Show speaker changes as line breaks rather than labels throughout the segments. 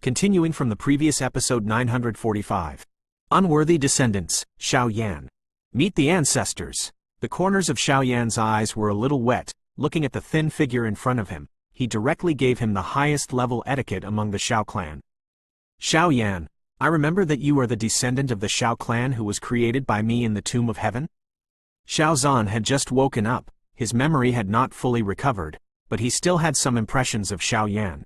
Continuing from the previous episode 945. Unworthy Descendants, Xiao Yan. Meet the ancestors. The corners of Xiao Yan's eyes were a little wet. Looking at the thin figure in front of him, he directly gave him the highest level etiquette among the Xiao clan. Xiao Yan, I remember that you are the descendant of the Xiao clan who was created by me in the Tomb of Heaven? Xiao Zhan had just woken up. His memory had not fully recovered, but he still had some impressions of Xiao Yan.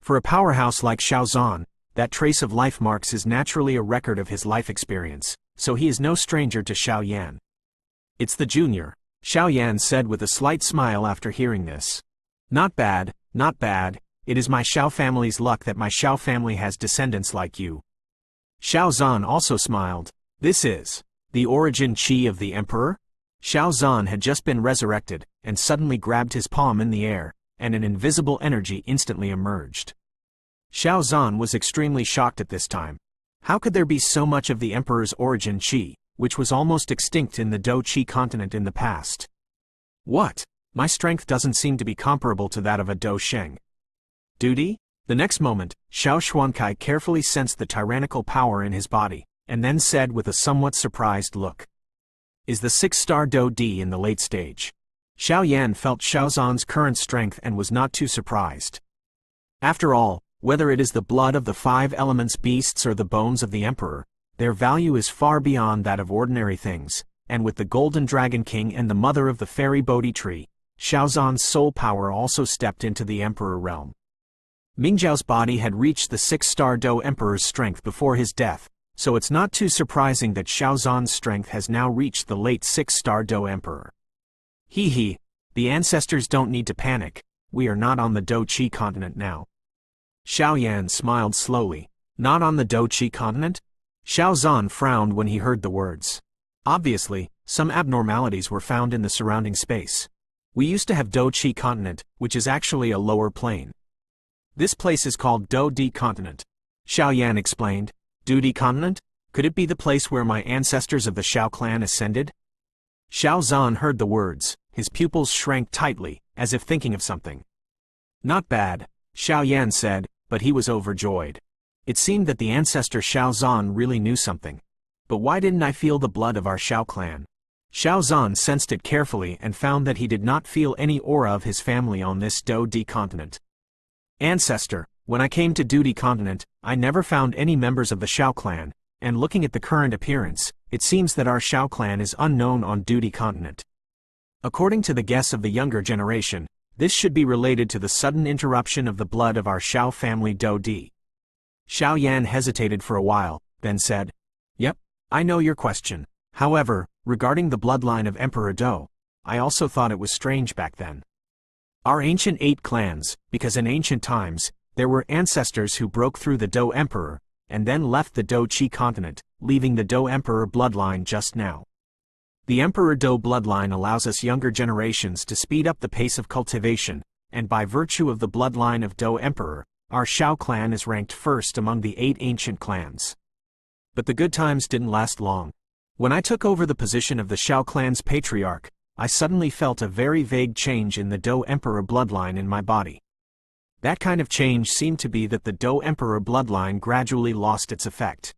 For a powerhouse like Xiao Zhan, that trace of life marks is naturally a record of his life experience, so he is no stranger to Xiao Yan. It's the junior, Xiao Yan said with a slight smile after hearing this. Not bad, not bad, it is my Xiao family's luck that my Xiao family has descendants like you. Xiao Zhan also smiled. This is the origin chi of the emperor? Xiao Zhan had just been resurrected, and suddenly grabbed his palm in the air, and an invisible energy instantly emerged. Xiao Zhan was extremely shocked at this time. How could there be so much of the emperor's origin chi, which was almost extinct in the Do Chi continent in the past? What? My strength doesn't seem to be comparable to that of a Do Sheng. Duty? The next moment, Xiao Xuankai carefully sensed the tyrannical power in his body, and then said with a somewhat surprised look. Is the 6-star Do Di in the late stage? Xiao Yan felt Xiao Zhan's current strength and was not too surprised. After all, whether it is the blood of the 5 elements beasts or the bones of the emperor, their value is far beyond that of ordinary things, and with the Golden Dragon King and the mother of the fairy Bodhi tree, Xiao Zhan's soul power also stepped into the emperor realm. Mingzhao's body had reached the 6-star Do emperor's strength before his death, so it's not too surprising that Xiao Zhan's strength has now reached the late 6-star Do emperor. Hee, the ancestors don't need to panic, we are not on the Do Chi continent now. Xiao Yan smiled slowly. Not on the Do Chi continent? Xiao Zhan frowned when he heard the words. Obviously, some abnormalities were found in the surrounding space. We used to have Do Chi continent, which is actually a lower plane. This place is called Do Di continent. Xiao Yan explained. Do Di continent? Could it be the place where my ancestors of the Xiao clan ascended? Xiao Zhan heard the words. His pupils shrank tightly, as if thinking of something. Not bad, Xiao Yan said, but he was overjoyed. It seemed that the ancestor Xiao Zhan really knew something. But why didn't I feel the blood of our Xiao clan? Xiao Zhan sensed it carefully and found that he did not feel any aura of his family on this Do Di continent. Ancestor, when I came to Do Di continent, I never found any members of the Xiao clan, and looking at the current appearance, it seems that our Xiao clan is unknown on Do Di continent. According to the guess of the younger generation, this should be related to the sudden interruption of the blood of our Xiao family Do Di. Xiao Yan hesitated for a while, then said, Yep, I know your question. However, regarding the bloodline of Emperor Do, I also thought it was strange back then. Our ancient 8 clans, because in ancient times, there were ancestors who broke through the Do Emperor, and then left the Do Chi continent, leaving the Do Emperor bloodline just now. The Emperor Do bloodline allows us younger generations to speed up the pace of cultivation, and by virtue of the bloodline of Do Emperor, our Xiao clan is ranked first among the 8 ancient clans. But the good times didn't last long. When I took over the position of the Xiao clan's patriarch, I suddenly felt a very vague change in the Do Emperor bloodline in my body. That kind of change seemed to be that the Do Emperor bloodline gradually lost its effect.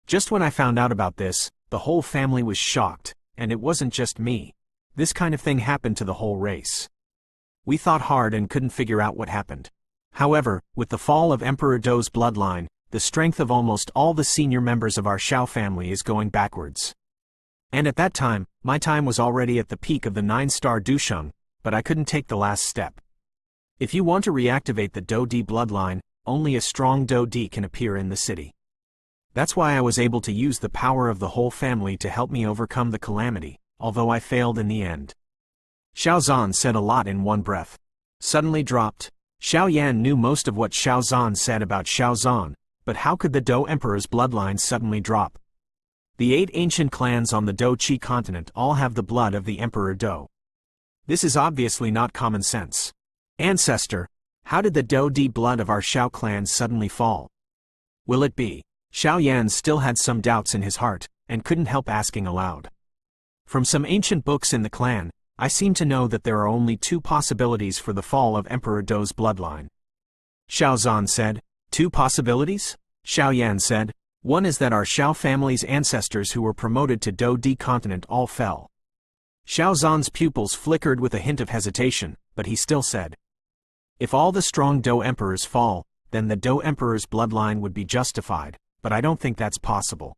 Just when I found out about this, the whole family was shocked. And it wasn't just me. This kind of thing happened to the whole race. We thought hard and couldn't figure out what happened. However, with the fall of Emperor Do's bloodline, the strength of almost all the senior members of our Xiao family is going backwards. And at that time, my time was already at the peak of the 9-star Dusheng, but I couldn't take the last step. If you want to reactivate the Do Di bloodline, only a strong Do Di can appear in the city. That's why I was able to use the power of the whole family to help me overcome the calamity, although I failed in the end. Xiao Zhan said a lot in one breath. Suddenly dropped. Xiao Yan knew most of what Xiao Zhan said about Xiao Zhan, but how could the Do Emperor's bloodline suddenly drop? The 8 ancient clans on the Do Chi continent all have the blood of the Emperor Do. This is obviously not common sense. Ancestor, how did the Do Di blood of our Xiao clan suddenly fall? Will it be? Xiao Yan still had some doubts in his heart, and couldn't help asking aloud. From some ancient books in the clan, I seem to know that there are only 2 possibilities for the fall of Emperor Do's bloodline. Xiao Zhan said, Two possibilities? Xiao Yan said. One is that our Xiao family's ancestors who were promoted to Btth continent all fell. Xiao Zan's pupils flickered with a hint of hesitation, but he still said, if all the strong Dou emperors fall, then the Dou emperor's bloodline would be justified, but I don't think that's possible.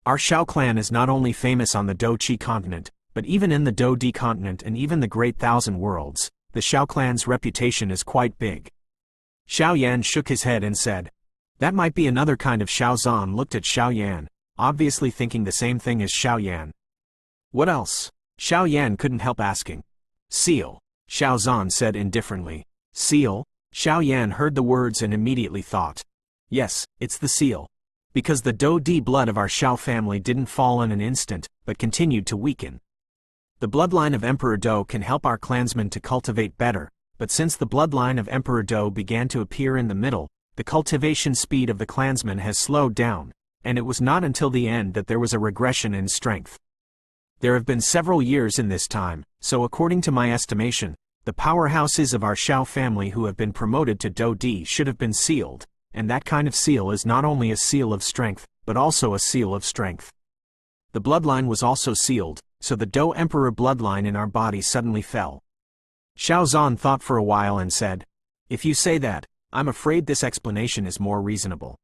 Our Xiao clan is not only famous on the Btth continent, but even in the Btth continent and even the Great Thousand Worlds, the Xiao clan's reputation is quite big. Xiao Yan shook his head and said, that might be another kind of. Xiao Zan looked at Xiao Yan, obviously thinking the same thing as Xiao Yan. What else? Xiao Yan couldn't help asking. Seal, Xiao Zan said indifferently. Seal? Xiao Yan heard the words and immediately thought. Yes, it's the seal. Because the Btth blood of our Xiao family didn't fall in an instant, but continued to weaken. The bloodline of Emperor Dou can help our clansmen to cultivate better, but since the bloodline of Emperor Dou began to appear in the middle, the cultivation speed of the clansmen has slowed down, and it was not until the end that there was a regression in strength. There have been several years in this time, so according to my estimation, the powerhouses of our Xiao family who have been promoted to Btth should have been sealed, and that kind of seal is not only a seal of strength, but also a seal of strength. The bloodline was also sealed, so the Dou Emperor bloodline in our body suddenly fell. Xiao Zan thought for a while and said, if you say that, I'm afraid this explanation is more reasonable.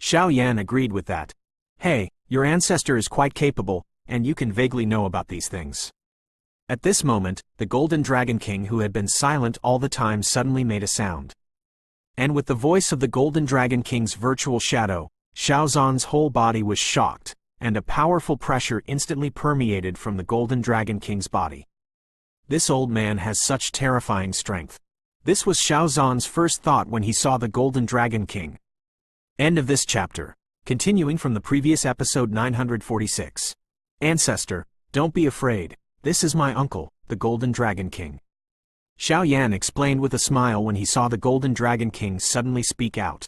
Xiao Yan agreed with that. Hey, your ancestor is quite capable, and you can vaguely know about these things. At this moment, the Golden Dragon King who had been silent all the time suddenly made a sound. And with the voice of the Golden Dragon King's virtual shadow, Xiao Zan's whole body was shocked, and a powerful pressure instantly permeated from the Golden Dragon King's body. This old man has such terrifying strength. This was Xiao Zan's first thought when he saw the Golden Dragon King. End of this chapter. Continuing from the previous episode 946. Ancestor, don't be afraid, this is my uncle, the Golden Dragon King. Xiao Yan explained with a smile when he saw the Golden Dragon King suddenly speak out.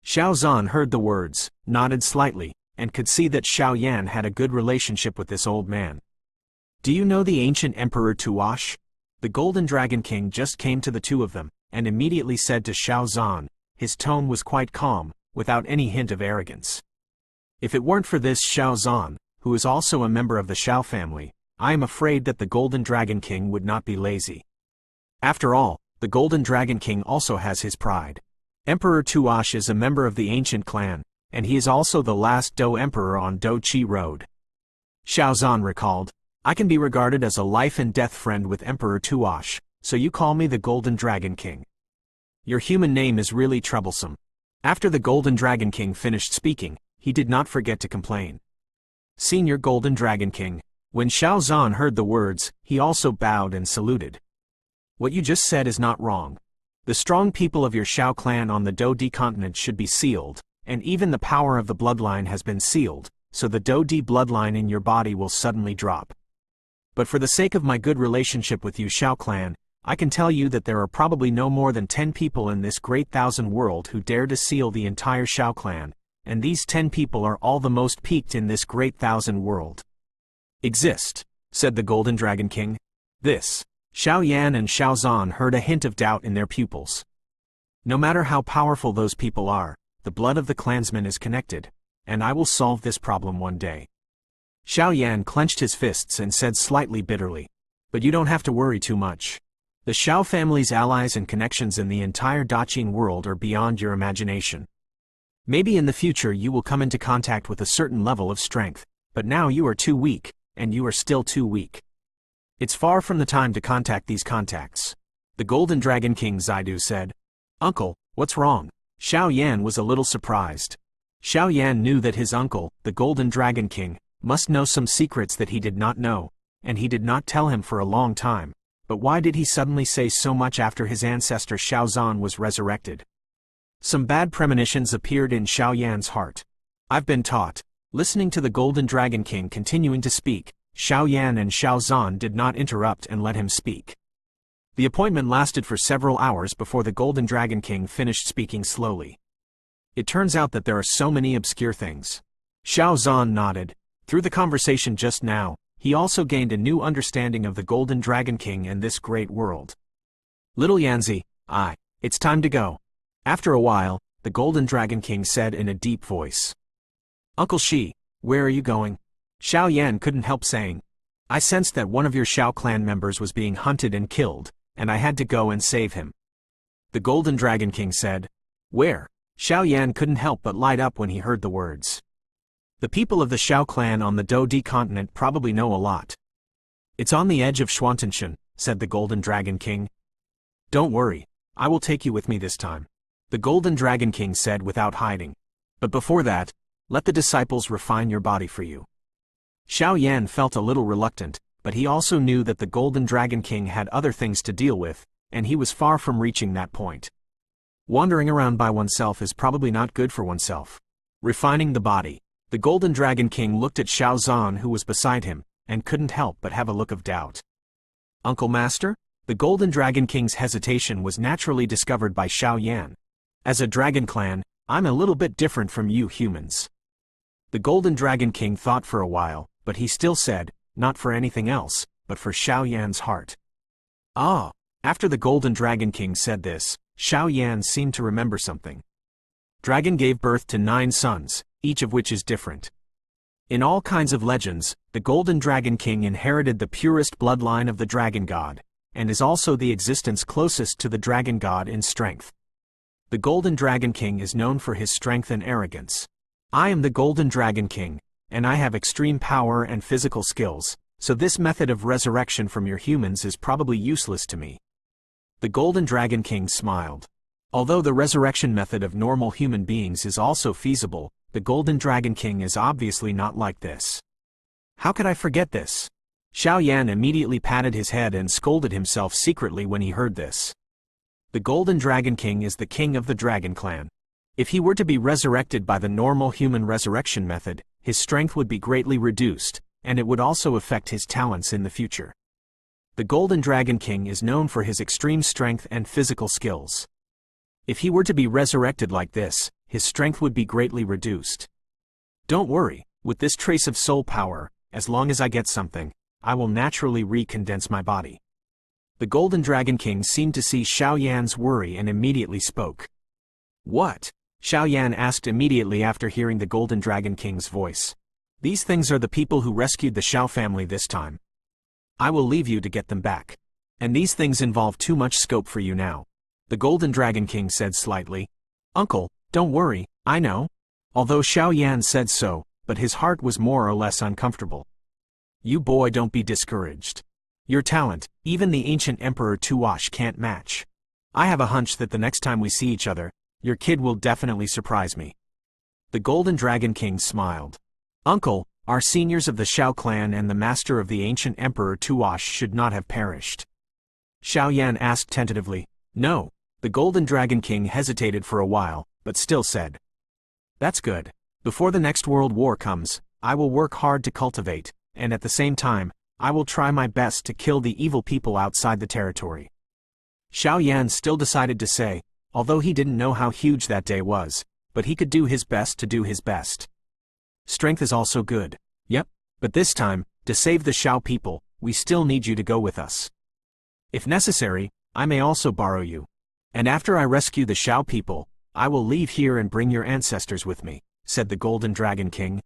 Xiao Zan heard the words, nodded slightly, and could see that Xiao Yan had a good relationship with this old man. Do you know the ancient Emperor Tuogu? The Golden Dragon King just came to the two of them, and immediately said to Xiao Zan. His tone was quite calm, without any hint of arrogance. If it weren't for this Xiao Zan, who is also a member of the Xiao family, I am afraid that the Golden Dragon King would not be lazy. After all, the Golden Dragon King also has his pride. Emperor Tuogu is a member of the ancient clan, and he is also the last Dou Emperor on Btth Road. Xiao Zan recalled, I can be regarded as a life-and-death friend with Emperor Tuogu, so you call me the Golden Dragon King. Your human name is really troublesome. After the Golden Dragon King finished speaking, he did not forget to complain. Senior Golden Dragon King. When Xiao Zan heard the words, he also bowed and saluted. What you just said is not wrong. The strong people of your Xiao clan on the Btth continent should be sealed, and even the power of the bloodline has been sealed, so the Btth bloodline in your body will suddenly drop. But for the sake of my good relationship with you Xiao clan, I can tell you that there are probably no more than 10 people in this great thousand world who dare to seal the entire Xiao clan, and these 10 people are all the most peaked in this great thousand world. Exist, said the Golden Dragon King. This. Xiao Yan and Xiao Zan heard a hint of doubt in their pupils. No matter how powerful those people are, the blood of the clansmen is connected, and I will solve this problem one day. Xiao Yan clenched his fists and said slightly bitterly, but you don't have to worry too much. The Xiao family's allies and connections in the entire Daqin world are beyond your imagination. Maybe in the future you will come into contact with a certain level of strength, but now you are too weak, and you are still too weak. It's far from the time to contact these contacts. The Golden Dragon King Zaidu said. Uncle, what's wrong? Xiao Yan was a little surprised. Xiao Yan knew that his uncle, the Golden Dragon King, must know some secrets that he did not know, and he did not tell him for a long time. But why did he suddenly say so much after his ancestor Xiao Zan was resurrected? Some bad premonitions appeared in Xiao Yan's heart. I've been taught. Listening to the Golden Dragon King continuing to speak, Xiao Yan and Xiao Zan did not interrupt and let him speak. The appointment lasted for several hours before the Golden Dragon King finished speaking slowly. It turns out that there are so many obscure things. Xiao Zan nodded. Through the conversation just now, he also gained a new understanding of the Golden Dragon King and this great world. Little Yanzi, it's time to go. After a while, the Golden Dragon King said in a deep voice. Uncle Shi, where are you going? Xiao Yan couldn't help saying. I sensed that one of your Xiao clan members was being hunted and killed, and I had to go and save him. The Golden Dragon King said. Where? Xiao Yan couldn't help but light up when he heard the words. The people of the Xiao clan on the Btth continent probably know a lot. It's on the edge of Xuantanshan, said the Golden Dragon King. Don't worry, I will take you with me this time, the Golden Dragon King said without hiding. But before that, let the disciples refine your body for you. Xiao Yan felt a little reluctant, but he also knew that the Golden Dragon King had other things to deal with, and he was far from reaching that point. Wandering around by oneself is probably not good for oneself. Refining the body. The Golden Dragon King looked at Xiao Zhan, who was beside him, and couldn't help but have a look of doubt. Uncle Master? The Golden Dragon King's hesitation was naturally discovered by Xiao Yan. As a dragon clan, I'm a little bit different from you humans. The Golden Dragon King thought for a while, but he still said, not for anything else, but for Xiao Yan's heart. Ah! After the Golden Dragon King said this, Xiao Yan seemed to remember something. Dragon gave birth to 9 sons, each of which is different. In all kinds of legends, the Golden Dragon King inherited the purest bloodline of the Dragon God, and is also the existence closest to the Dragon God in strength. The Golden Dragon King is known for his strength and arrogance. I am the Golden Dragon King, and I have extreme power and physical skills, so this method of resurrection from your humans is probably useless to me. The Golden Dragon King smiled. Although the resurrection method of normal human beings is also feasible, the Golden Dragon King is obviously not like this. How could I forget this? Xiao Yan immediately patted his head and scolded himself secretly when he heard this. The Golden Dragon King is the king of the Dragon Clan. If he were to be resurrected by the normal human resurrection method, his strength would be greatly reduced, and it would also affect his talents in the future. The Golden Dragon King is known for his extreme strength and physical skills. If he were to be resurrected like this, his strength would be greatly reduced. Don't worry, with this trace of soul power, as long as I get something, I will naturally recondense my body. The Golden Dragon King seemed to see Xiao Yan's worry and immediately spoke. What? Xiao Yan asked immediately after hearing the Golden Dragon King's voice. These things are the people who rescued the Xiao family this time. I will leave you to get them back. And these things involve too much scope for you now. The Golden Dragon King said slightly. Uncle, don't worry, I know. Although Xiao Yan said so, but his heart was more or less uncomfortable. You boy, don't be discouraged. Your talent, even the ancient Emperor Tuogu can't match. I have a hunch that the next time we see each other, your kid will definitely surprise me. The Golden Dragon King smiled. Uncle, our seniors of the Xiao clan and the master of the ancient Emperor Tuogu should not have perished. Xiao Yan asked tentatively. No. The Golden Dragon King hesitated for a while, but still said. That's good. Before the next world war comes, I will work hard to cultivate, and at the same time, I will try my best to kill the evil people outside the territory. Xiao Yan still decided to say, although he didn't know how huge that day was, but he could do his best to do his best. Strength is also good. Yep, but this time, to save the Xiao people, we still need you to go with us. If necessary, I may also borrow you. And after I rescue the Xiao people, I will leave here and bring your ancestors with me, said the Golden Dragon King.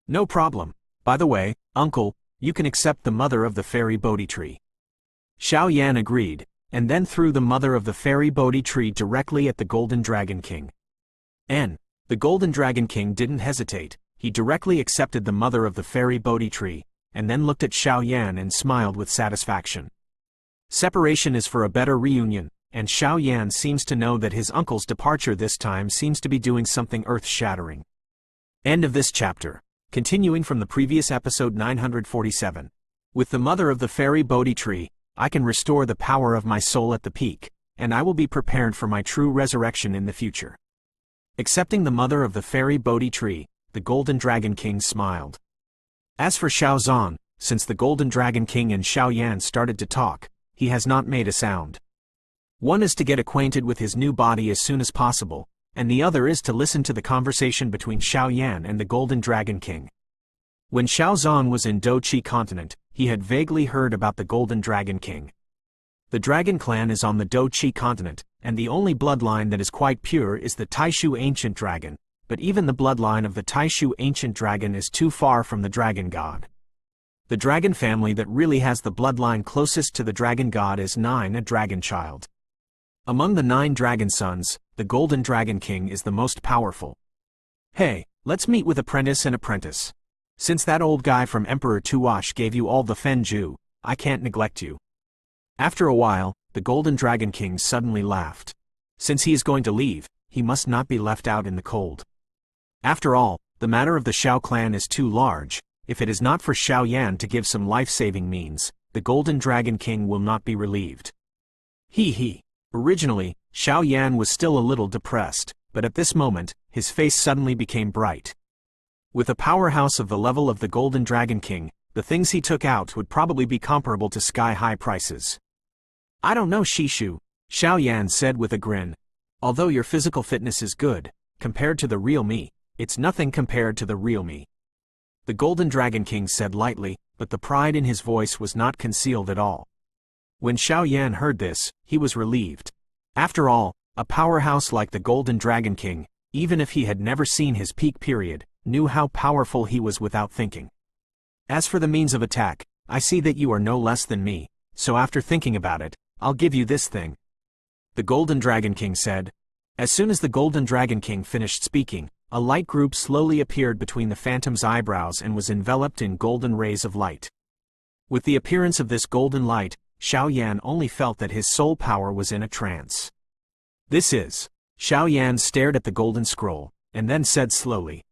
No problem. By the way, Uncle, you can accept the mother of the fairy Bodhi tree. Xiao Yan agreed, and then threw the mother of the fairy Bodhi tree directly at the Golden Dragon King. The Golden Dragon King didn't hesitate, he directly accepted the mother of the fairy Bodhi tree, and then looked at Xiao Yan and smiled with satisfaction. Separation is for a better reunion, and Xiao Yan seems to know that his uncle's departure this time seems to be doing something earth-shattering. End of this chapter. Continuing from the previous episode 947. With the mother of the fairy Bodhi tree, I can restore the power of my soul at the peak, and I will be prepared for my true resurrection in the future. Accepting the mother of the fairy Bodhi tree, the Golden Dragon King smiled. As for Xiao Zhan, since the Golden Dragon King and Xiao Yan started to talk, he has not made a sound. One is to get acquainted with his new body as soon as possible, and the other is to listen to the conversation between Xiao Yan and the Golden Dragon King. When Xiao Zhan was in Btth continent, he had vaguely heard about the Golden Dragon King. The Dragon Clan is on the Btth continent, and the only bloodline that is quite pure is the Taishu Ancient Dragon, but even the bloodline of the Taishu Ancient Dragon is too far from the Dragon God. The dragon family that really has the bloodline closest to the Dragon God is 9, a dragon child. Among the 9 dragon sons, the Golden Dragon King is the most powerful. Hey, let's meet with apprentice and apprentice. Since that old guy from Emperor Tuogu gave you all the Fenju, I can't neglect you. After a while, the Golden Dragon King suddenly laughed. Since he is going to leave, he must not be left out in the cold. After all, the matter of the Xiao clan is too large. If it is not for Xiao Yan to give some life-saving means, the Golden Dragon King will not be relieved. He. Originally, Xiao Yan was still a little depressed, but at this moment, his face suddenly became bright. With a powerhouse of the level of the Golden Dragon King, the things he took out would probably be comparable to sky-high prices. I don't know, Shishu, Xiao Yan said with a grin. Although your physical fitness is good, compared to the real me, it's nothing compared to the real me. The Golden Dragon King said lightly, but the pride in his voice was not concealed at all. When Xiao Yan heard this, he was relieved. After all, a powerhouse like the Golden Dragon King, even if he had never seen his peak period, knew how powerful he was without thinking. As for the means of attack, I see that you are no less than me, so after thinking about it, I'll give you this thing. The Golden Dragon King said. As soon as the Golden Dragon King finished speaking, a light group slowly appeared between the phantom's eyebrows and was enveloped in golden rays of light. With the appearance of this golden light, Xiao Yan only felt that his soul power was in a trance. This is. Xiao Yan stared at the golden scroll, and then said slowly.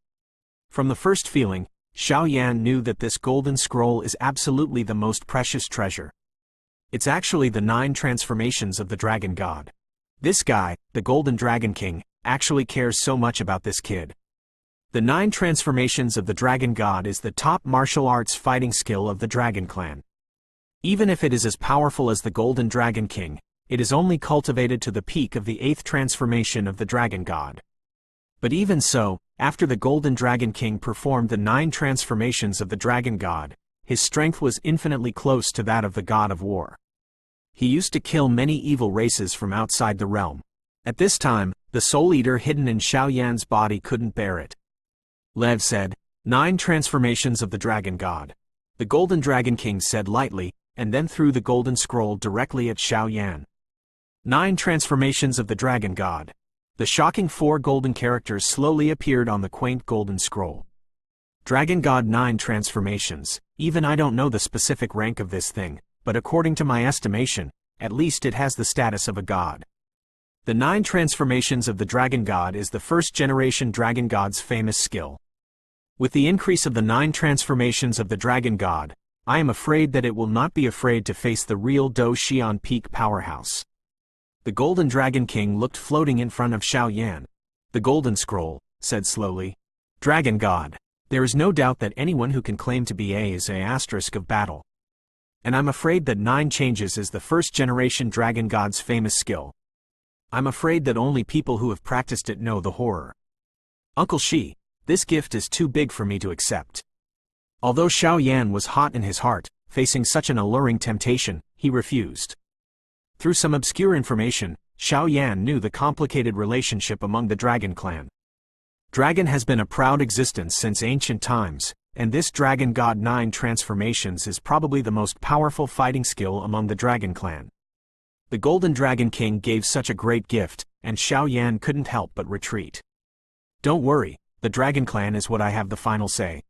From the first feeling, Xiao Yan knew that this golden scroll is absolutely the most precious treasure. It's actually the 9 transformations of the Dragon God. This guy, the Golden Dragon King, actually cares so much about this kid. The 9 transformations of the Dragon God is the top martial arts fighting skill of the Dragon Clan. Even if it is as powerful as the Golden Dragon King, it is only cultivated to the peak of the 8th transformation of the Dragon God. But even so, after the Golden Dragon King performed the 9 transformations of the Dragon God, his strength was infinitely close to that of the God of War. He used to kill many evil races from outside the realm. At this time, the Soul Eater hidden in Xiao Yan's body couldn't bear it. Lev said, 9 transformations of the Dragon God. The Golden Dragon King said lightly, and then threw the golden scroll directly at Xiao Yan. 9 transformations of the Dragon God. The shocking 4 golden characters slowly appeared on the quaint golden scroll. Dragon God 9 transformations. Even I don't know the specific rank of this thing, but according to my estimation, at least it has the status of a god. The 9 transformations of the Dragon God is the first generation Dragon God's famous skill. With the increase of the 9 transformations of the Dragon God, I am afraid that it will not be afraid to face the real Do Xian Peak powerhouse. The Golden Dragon King looked floating in front of Xiao Yan. The Golden Scroll, said slowly. Dragon God. There is no doubt that anyone who can claim to be A is A** of battle. And I'm afraid that 9 changes is the first generation Dragon God's famous skill. I'm afraid that only people who have practiced it know the horror. Uncle Shi, this gift is too big for me to accept. Although Xiao Yan was hot in his heart, facing such an alluring temptation, he refused. Through some obscure information, Xiao Yan knew the complicated relationship among the Dragon Clan. Dragon has been a proud existence since ancient times, and this Dragon God 9 transformations is probably the most powerful fighting skill among the Dragon Clan. The Golden Dragon King gave such a great gift, and Xiao Yan couldn't help but retreat. Don't worry, the Dragon Clan is what I have the final say.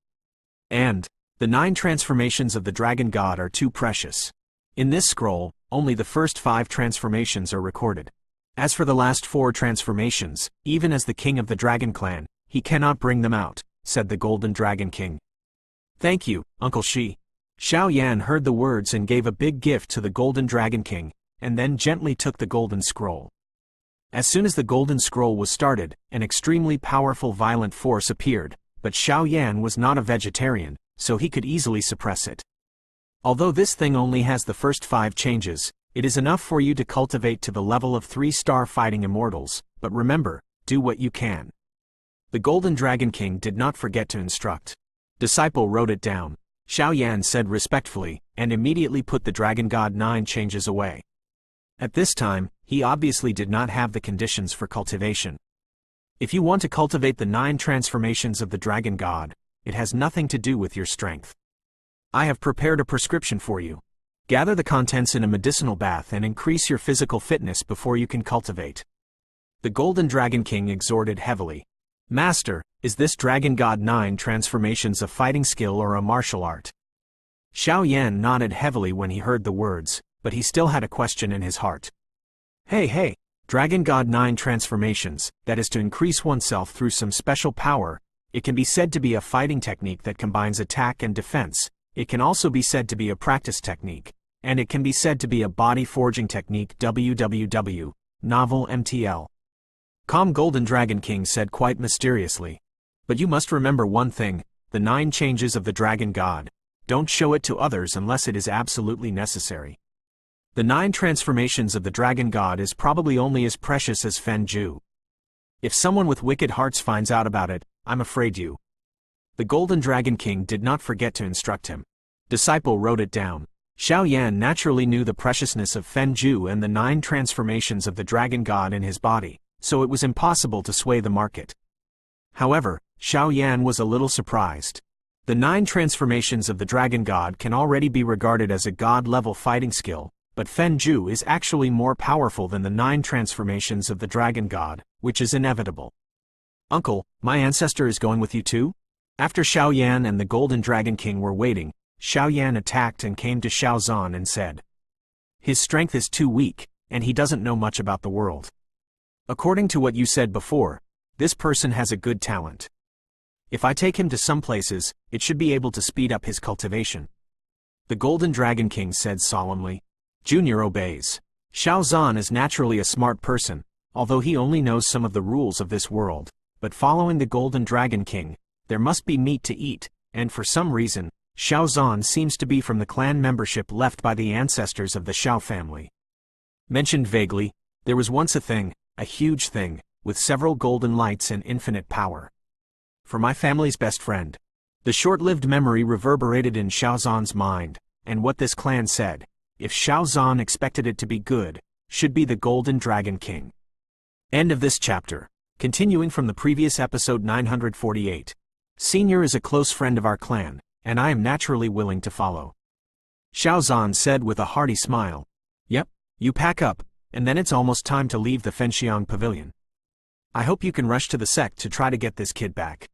And, the 9 transformations of the Dragon God are too precious. In this scroll, only the first 5 transformations are recorded. As for the last 4 transformations, even as the king of the Dragon Clan, he cannot bring them out, said the Golden Dragon King. Thank you, Uncle Shi. Xiao Yan heard the words and gave a big gift to the Golden Dragon King, and then gently took the golden scroll. As soon as the golden scroll was started, an extremely powerful violent force appeared, but Xiao Yan was not a vegetarian, so he could easily suppress it. Although this thing only has the first 5 changes, it is enough for you to cultivate to the level of 3-star fighting immortals, but remember, do what you can. The Golden Dragon King did not forget to instruct. Disciple wrote it down. Xiao Yan said respectfully, and immediately put the Dragon God 9 changes away. At this time, he obviously did not have the conditions for cultivation. If you want to cultivate the 9 transformations of the Dragon God, it has nothing to do with your strength. I have prepared a prescription for you. Gather the contents in a medicinal bath and increase your physical fitness before you can cultivate. The Golden Dragon King exhorted heavily. Master, is this Dragon God 9 transformations a fighting skill or a martial art? Xiao Yan nodded heavily when he heard the words, but he still had a question in his heart. Hey, Dragon God 9 transformations, that is to increase oneself through some special power. It can be said to be a fighting technique that combines attack and defense. It can also be said to be a practice technique, and it can be said to be a body forging technique. www. Novel MTL. Calm Golden Dragon King said quite mysteriously. But you must remember one thing, the 9 changes of the Dragon God. Don't show it to others unless it is absolutely necessary. The 9 transformations of the Dragon God is probably only as precious as Fenju. If someone with wicked hearts finds out about it, I'm afraid you. The Golden Dragon King did not forget to instruct him. Disciple wrote it down. Xiao Yan naturally knew the preciousness of Fenju and the 9 transformations of the Dragon God in his body, so it was impossible to sway the market. However, Xiao Yan was a little surprised. The 9 transformations of the Dragon God can already be regarded as a god-level fighting skill, but Fenju is actually more powerful than the 9 transformations of the Dragon God, which is inevitable. Uncle, my ancestor is going with you too? After Xiao Yan and the Golden Dragon King were waiting, Xiao Yan attacked and came to Xiao Zhan and said, his strength is too weak, and he doesn't know much about the world. According to what you said before, this person has a good talent. If I take him to some places, it should be able to speed up his cultivation. The Golden Dragon King said solemnly. Junior obeys. Xiao Zhan is naturally a smart person, although he only knows some of the rules of this world, but following the Golden Dragon King, there must be meat to eat, and for some reason, Xiao Zhan seems to be from the clan membership left by the ancestors of the Xiao family. Mentioned vaguely, there was once a thing, a huge thing, with several golden lights and infinite power. For my family's best friend. The short-lived memory reverberated in Xiao Zhan's mind, and what this clan said, if Xiao Zhan expected it to be good, should be the Golden Dragon King. End of this chapter. Continuing from the previous episode 948. Senior is a close friend of our clan, and I am naturally willing to follow. Xiao Zhan said with a hearty smile. Yep, you pack up, and then it's almost time to leave the Fenxiang Pavilion. I hope you can rush to the sect to try to get this kid back.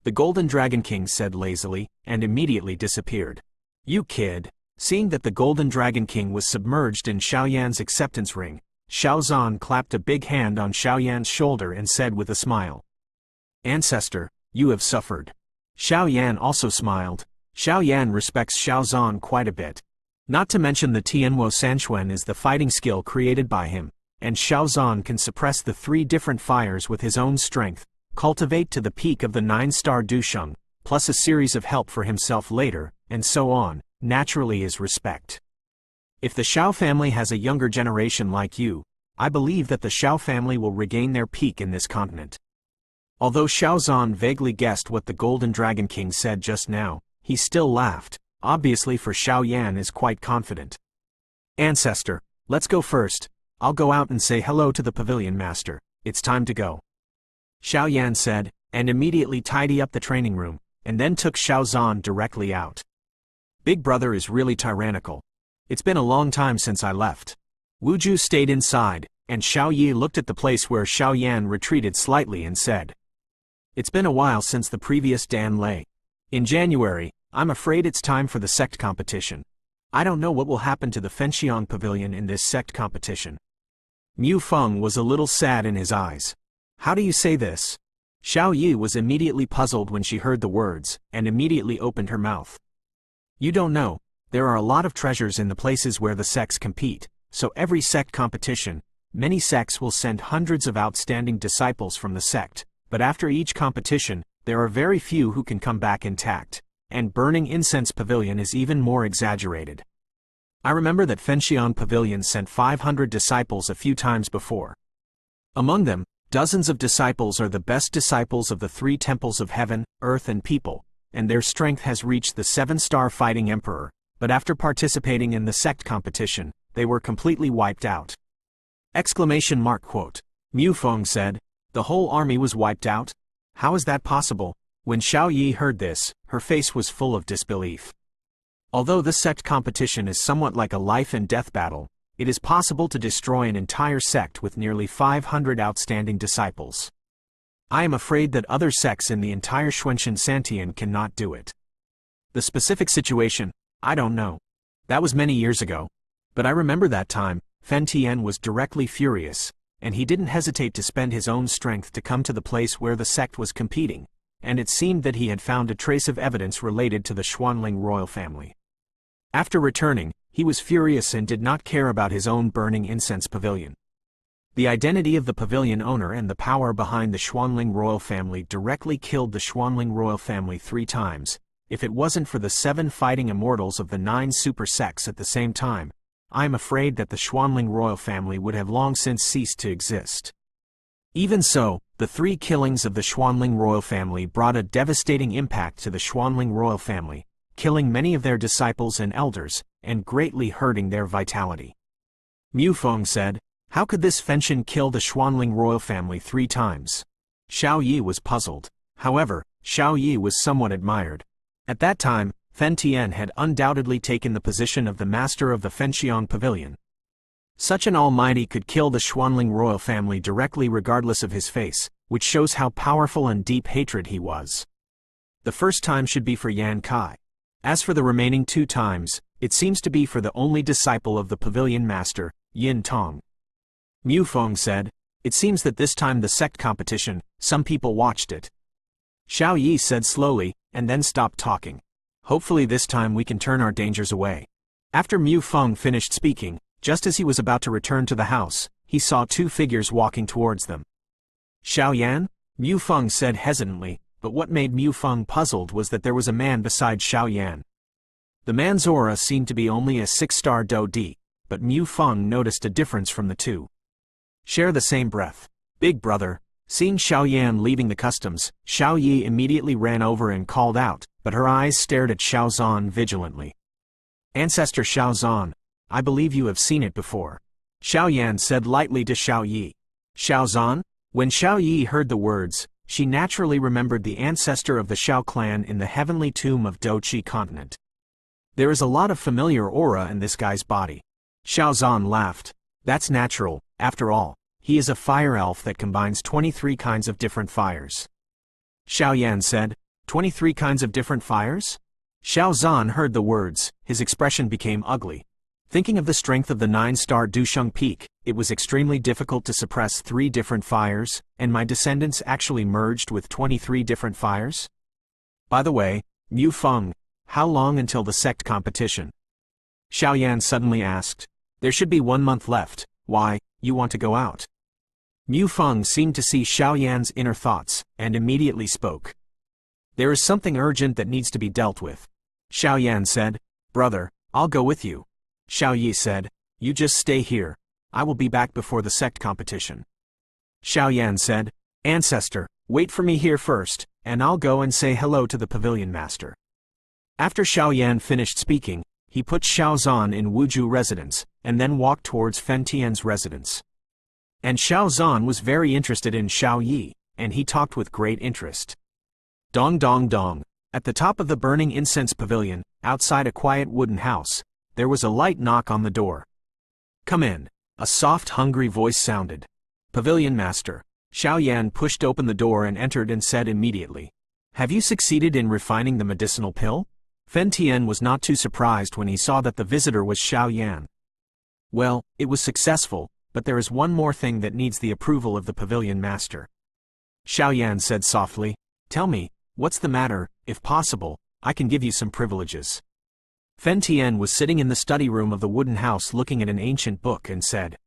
The Golden Dragon King said lazily, and immediately disappeared. You kid. Seeing that the Golden Dragon King was submerged in Xiao Yan's acceptance ring, Xiao Zhan clapped a big hand on Xiao Yan's shoulder and said with a smile. Ancestor, you have suffered. Xiao Yan also smiled. Xiao Yan respects Xiao Zhan quite a bit. Not to mention the Tianwo Sanquan is the fighting skill created by him, and Xiao Zhan can suppress the 3 different fires with his own strength, cultivate to the peak of the 9-star Dusheng, plus a series of help for himself later, and so on, naturally is respect. If the Xiao family has a younger generation like you, I believe that the Xiao family will regain their peak in this continent. Although Xiao Zhan vaguely guessed what the Golden Dragon King said just now, he still laughed, obviously for Xiao Yan is quite confident. Ancestor, let's go first. I'll go out and say hello to the pavilion master. It's time to go. Xiao Yan said, and immediately tidy up the training room, and then took Xiao Zhan directly out. Big brother is really tyrannical. It's been a long time since I left. Wu Ju stayed inside, and Xiao Yi looked at the place where Xiao Yan retreated slightly and said, it's been a while since the previous Dan Lei. In January, I'm afraid it's time for the sect competition. I don't know what will happen to the Fenxiang Pavilion in this sect competition. Mu Feng was a little sad in his eyes. How do you say this? Xiao Yi was immediately puzzled when she heard the words, and immediately opened her mouth. You don't know, there are a lot of treasures in the places where the sects compete, so every sect competition, many sects will send hundreds of outstanding disciples from the sect, but after each competition, there are very few who can come back intact, and burning Incense Pavilion is even more exaggerated. I remember that Fenxiang Pavilion sent 500 disciples a few times before. Among them, dozens of disciples are the best disciples of the 3 temples of heaven, earth and people, and their strength has reached the 7-star fighting emperor, but after participating in the sect competition, they were completely wiped out. Exclamation mark quote. Mu Feng said, "The whole army was wiped out? How is that possible?" When Xiao Yi heard this, her face was full of disbelief. Although the sect competition is somewhat like a life and death battle, it is possible to destroy an entire sect with nearly 500 outstanding disciples. I am afraid that other sects in the entire Xuanxin Santian cannot do it. The specific situation, I don't know. That was many years ago. But I remember that time, Fen Tian was directly furious, and he didn't hesitate to spend his own strength to come to the place where the sect was competing, and it seemed that he had found a trace of evidence related to the Xuanling royal family. After returning, he was furious and did not care about his own burning incense pavilion. The identity of the pavilion owner and the power behind the Xuanling royal family directly killed the Xuanling royal family 3 times. If it wasn't for the 7 fighting immortals of the 9 super sects at the same time, I am afraid that the Xuanling royal family would have long since ceased to exist. Even so, the 3 killings of the Xuanling royal family brought a devastating impact to the Xuanling royal family, killing many of their disciples and elders, and greatly hurting their vitality. Mu Feng said, "How could this Fenshin kill the Xuanling royal family 3 times?" Xiao Yi was puzzled. However, Xiao Yi was somewhat admired. At that time, Fen Tian had undoubtedly taken the position of the master of the Fenxiang Pavilion. Such an almighty could kill the Xuanling royal family directly regardless of his face, which shows how powerful and deep hatred he was. The first time should be for Yan Kai. As for the remaining 2 times, it seems to be for the only disciple of the pavilion master, Yin Tong. Mu Feng said, "It seems that this time the sect competition, some people watched it." Xiao Yi said slowly, and then stopped talking. "Hopefully this time we can turn our dangers away." After Mu Feng finished speaking, just as he was about to return to the house, he saw 2 figures walking towards them. "Xiao Yan?" Mu Feng said hesitantly, but what made Mu Feng puzzled was that there was a man beside Xiao Yan. The man's aura seemed to be only a 6-star Do D, but Mu Feng noticed a difference from the 2. Share the same breath. "Big brother." Seeing Xiao Yan leaving the customs, Xiao Yi immediately ran over and called out, but her eyes stared at Xiao Zhan vigilantly. "Ancestor Xiao Zhan, I believe you have seen it before." Xiao Yan said lightly to Xiao Yi. "Xiao Zhan?" When Xiao Yi heard the words, she naturally remembered the ancestor of the Xiao clan in the heavenly tomb of Doqi continent. There is a lot of familiar aura in this guy's body. Xiao Zhan laughed. "That's natural, after all. He is a fire elf that combines 23 kinds of different fires." Xiao Yan said, 23 kinds of different fires? Xiao Zhan heard the words, his expression became ugly. Thinking of the strength of the 9-star Dusheng Peak, it was extremely difficult to suppress 3 different fires, and my descendants actually merged with 23 different fires? By the way, Mu Feng, how long until the sect competition? Xiao Yan suddenly asked. There should be 1 month left. Why, you want to go out? Mu Feng seemed to see Xiao Yan's inner thoughts, and immediately spoke. There is something urgent that needs to be dealt with. Xiao Yan said, Brother, I'll go with you. Xiao Yi said, You just stay here. I will be back before the sect competition. Xiao Yan said, Ancestor, wait for me here first, and I'll go and say hello to the pavilion master. After Xiao Yan finished speaking, he put Xiao Zhan in Wuju residence, and then walked towards Fen Tian's residence. And Xiao Zhan was very interested in Xiao Yi, and he talked with great interest. Dong dong dong. At the top of the burning incense pavilion, outside a quiet wooden house, there was a light knock on the door. Come in. A soft, hungry voice sounded. Pavilion master. Xiao Yan pushed open the door and entered and said immediately, Have you succeeded in refining the medicinal pill? Fen Tian was not too surprised when he saw that the visitor was Xiao Yan. Well, it was successful, but there is one more thing that needs the approval of the pavilion master. Xiao Yan said softly, Tell me, what's the matter? If possible, I can give you some privileges. Fen Tian was sitting in the study room of the wooden house looking at an ancient book and said,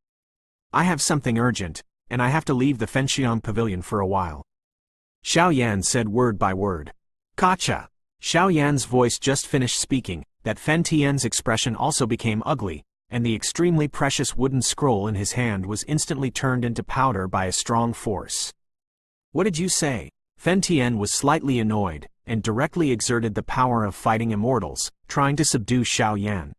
I have something urgent, and I have to leave the Fenxiang Pavilion for a while. Xiao Yan said word by word. Gotcha. Xiao Yan's voice just finished speaking, that Fen Tian's expression also became ugly, and the extremely precious wooden scroll in his hand was instantly turned into powder by a strong force. What did you say? Fen Tian was slightly annoyed, and directly exerted the power of fighting immortals, trying to subdue Xiao Yan.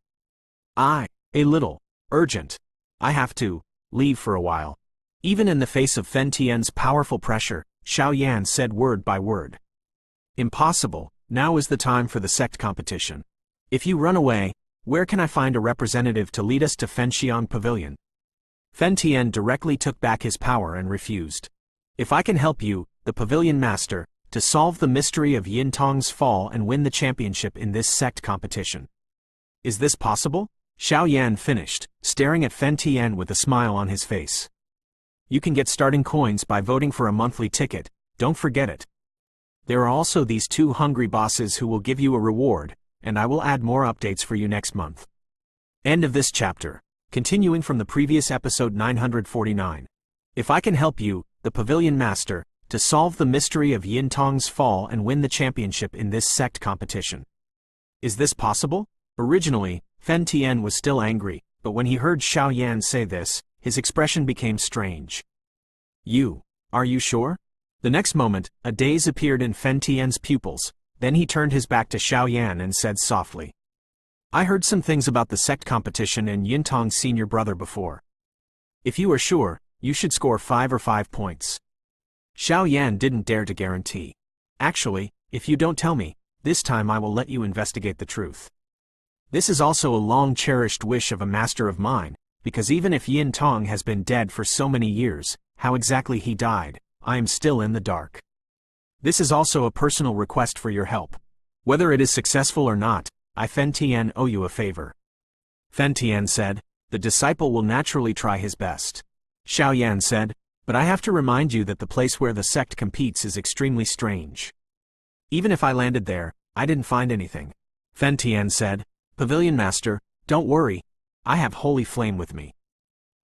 A little. Urgent. I have to leave for a while. Even in the face of Fen Tian's powerful pressure, Xiao Yan said word by word. Impossible, now is the time for the sect competition. If you run away, where can I find a representative to lead us to Fenxiang Pavilion? Fen Tian directly took back his power and refused. If I can help you, the pavilion master, to solve the mystery of Yin Tong's fall and win the championship in this sect competition. Is this possible? Xiao Yan finished, staring at Fen Tian with a smile on his face. You can get starting coins by voting for a monthly ticket, don't forget it. There are also these 2 hungry bosses who will give you a reward, and I will add more updates for you next month. End of this chapter. Continuing from the previous episode 949. If I can help you, the pavilion master, to solve the mystery of Yin Tong's fall and win the championship in this sect competition. Is this possible? Originally, Fen Tian was still angry, but when he heard Xiao Yan say this, his expression became strange. Are you sure? The next moment, a daze appeared in Fen Tian's pupils, then he turned his back to Xiao Yan and said softly. I heard some things about the sect competition and Yin Tong's senior brother before. If you are sure, you should score 5 or 5 points. Xiao Yan didn't dare to guarantee. Actually, if you don't tell me, this time I will let you investigate the truth. This is also a long-cherished wish of a master of mine, because even if Yin Tong has been dead for so many years, how exactly he died, I am still in the dark. This is also a personal request for your help. Whether it is successful or not, I Fen Tian owe you a favor. Fen Tian said, the disciple will naturally try his best. Xiao Yan said, but I have to remind you that the place where the sect competes is extremely strange. Even if I landed there, I didn't find anything. Fen Tian said, Pavilion Master, don't worry, I have Holy Flame with me.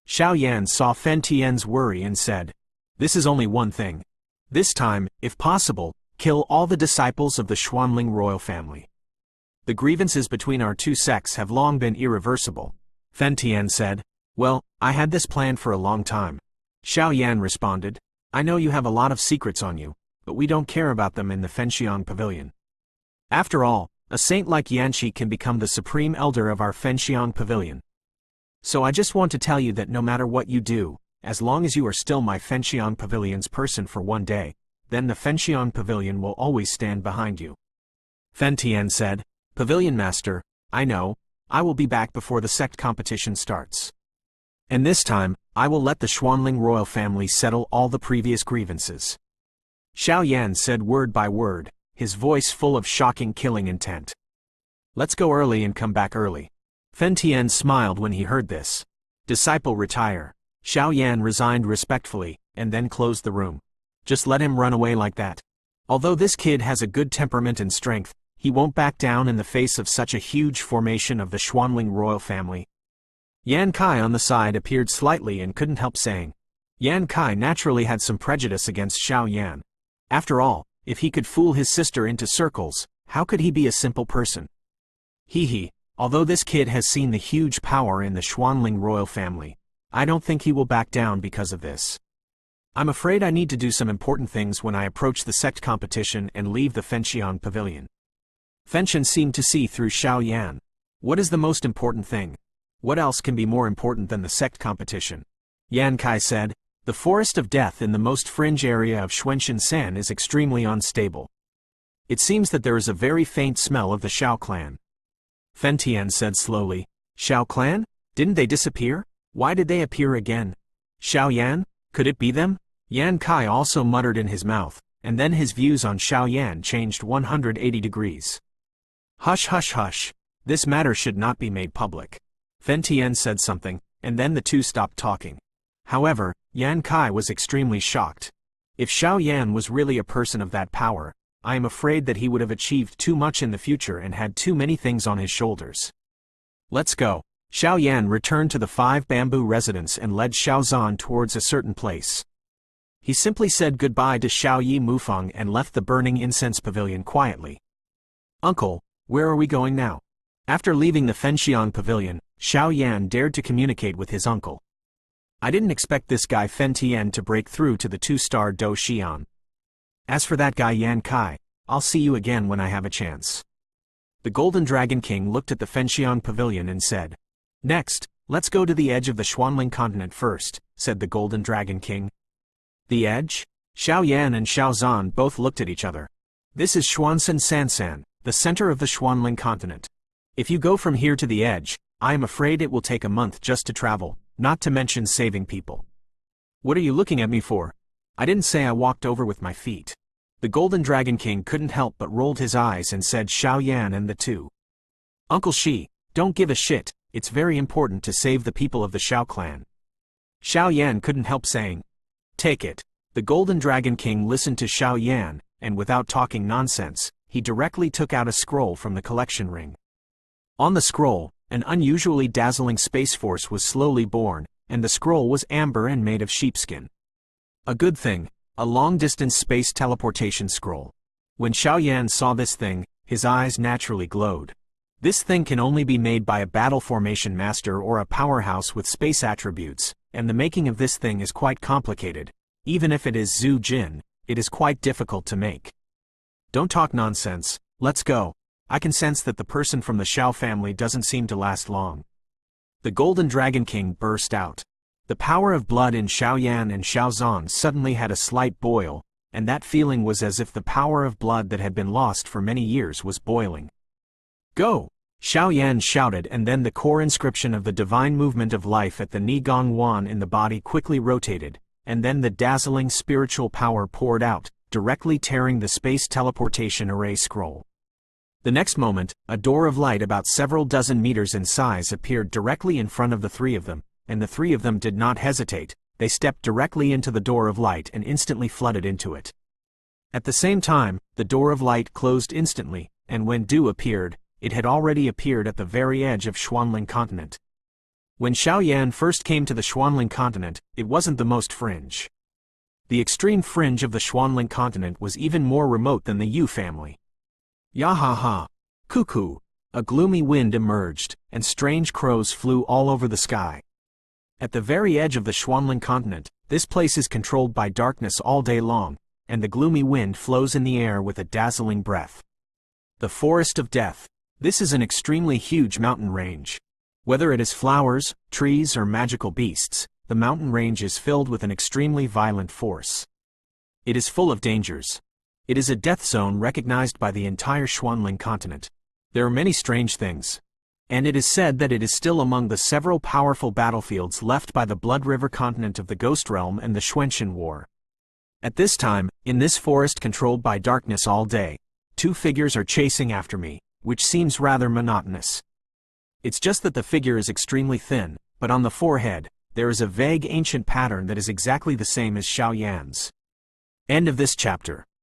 Xiao Yan saw Fen Tian's worry and said, this is only one thing. This time, if possible, kill all the disciples of the Xuanling royal family. The grievances between our 2 sects have long been irreversible. Fen Tian said, well, I had this planned for a long time. Xiao Yan responded, I know you have a lot of secrets on you, but we don't care about them in the Fenxiang Pavilion. After all, a saint like Yanqi can become the supreme elder of our Fenxiang Pavilion. So I just want to tell you that no matter what you do, as long as you are still my Fenxiang Pavilion's person for one day, then the Fenxiang Pavilion will always stand behind you. Fen Tian said, Pavilion Master, I know, I will be back before the sect competition starts. And this time, I will let the Xuanling royal family settle all the previous grievances. Xiao Yan said word by word, his voice full of shocking killing intent. Let's go early and come back early. Fen Tian smiled when he heard this. Disciple retire. Xiao Yan resigned respectfully, and then closed the room. Just let him run away like that. Although this kid has a good temperament and strength, he won't back down in the face of such a huge formation of the Xuanling royal family. Yan Kai on the side appeared slightly and couldn't help saying. Yan Kai naturally had some prejudice against Xiao Yan. After all, if he could fool his sister into circles, how could he be a simple person? Although this kid has seen the huge power in the Xuanling royal family, I don't think he will back down because of this. I'm afraid I need to do some important things when I approach the sect competition and leave the Fenxiang Pavilion. Fenxian seemed to see through Xiao Yan. What is the most important thing? What else can be more important than the sect competition? Yan Kai said, the forest of death in the most fringe area of Xuanxin is extremely unstable. It seems that there is a very faint smell of the Xiao clan. Fen Tian said slowly, Xiao clan? Didn't they disappear? Why did they appear again? Xiao Yan? Could it be them? Yan Kai also muttered in his mouth, and then his views on Xiao Yan changed 180 degrees. Hush hush hush, this matter should not be made public. Fen Tian said something, and then the two stopped talking. However, Yan Kai was extremely shocked. If Xiao Yan was really a person of that power, I am afraid that he would have achieved too much in the future and had too many things on his shoulders. Let's go. Xiao Yan returned to the 5 bamboo residence and led Xiao Zhan towards a certain place. He simply said goodbye to Xiao Yi Mufeng and left the burning incense pavilion quietly. Uncle, where are we going now? After leaving the Fenxiang Pavilion, Xiao Yan dared to communicate with his uncle. I didn't expect this guy Fen Tian to break through to the 2-star Do Xian. As for that guy Yan Kai, I'll see you again when I have a chance. The Golden Dragon King looked at the Fenxiang Pavilion and said, Next, let's go to the edge of the Xuanling continent first, said the Golden Dragon King. The edge? Xiao Yan and Xiao Zhan both looked at each other. This is Xuanzhen Sansan, the center of the Xuanling continent. If you go from here to the edge, I am afraid it will take a month just to travel, not to mention saving people. What are you looking at me for? I didn't say I walked over with my feet. The Golden Dragon King couldn't help but rolled his eyes and said Xiao Yan and the two. Uncle Shi, don't give a shit, it's very important to save the people of the Xiao clan. Xiao Yan couldn't help saying. Take it. The Golden Dragon King listened to Xiao Yan, and without talking nonsense, he directly took out a scroll from the collection ring. On the scroll, an unusually dazzling space force was slowly born, and the scroll was amber and made of sheepskin. A good thing, a long-distance space teleportation scroll. When Xiao Yan saw this thing, his eyes naturally glowed. This thing can only be made by a battle formation master or a powerhouse with space attributes, and the making of this thing is quite complicated. Even if it is Zhu Jin, it is quite difficult to make. Don't talk nonsense, let's go. I can sense that the person from the Xiao family doesn't seem to last long. The Golden Dragon King burst out. The power of blood in Xiao Yan and Xiao Zhan suddenly had a slight boil, and that feeling was as if the power of blood that had been lost for many years was boiling. Go! Xiao Yan shouted, and then the core inscription of the divine movement of life at the Nigong Wan in the body quickly rotated, and then the dazzling spiritual power poured out, directly tearing the space teleportation array scroll. The next moment, a door of light about several dozen meters in size appeared directly in front of the three of them, and the three of them did not hesitate. They stepped directly into the door of light and instantly flooded into it. At the same time, the door of light closed instantly, and when Du appeared, it had already appeared at the very edge of Xuanling continent. When Xiao Yan first came to the Xuanling continent, it wasn't the most fringe. The extreme fringe of the Xuanling continent was even more remote than the Yu family. Yahaha! Cuckoo! A gloomy wind emerged, and strange crows flew all over the sky. At the very edge of the Xuanling continent, this place is controlled by darkness all day long, and the gloomy wind flows in the air with a dazzling breath. The Forest of Death. This is an extremely huge mountain range. Whether it is flowers, trees, or magical beasts, the mountain range is filled with an extremely violent force. It is full of dangers. It is a death zone recognized by the entire Xuanling continent. There are many strange things. And it is said that it is still among the several powerful battlefields left by the Blood River continent of the Ghost Realm and the Xuanxian War. At this time, in this forest controlled by darkness all day, two figures are chasing after me, which seems rather monotonous. It's just that the figure is extremely thin, but on the forehead, there is a vague ancient pattern that is exactly the same as Xiao Yan's. End of this chapter.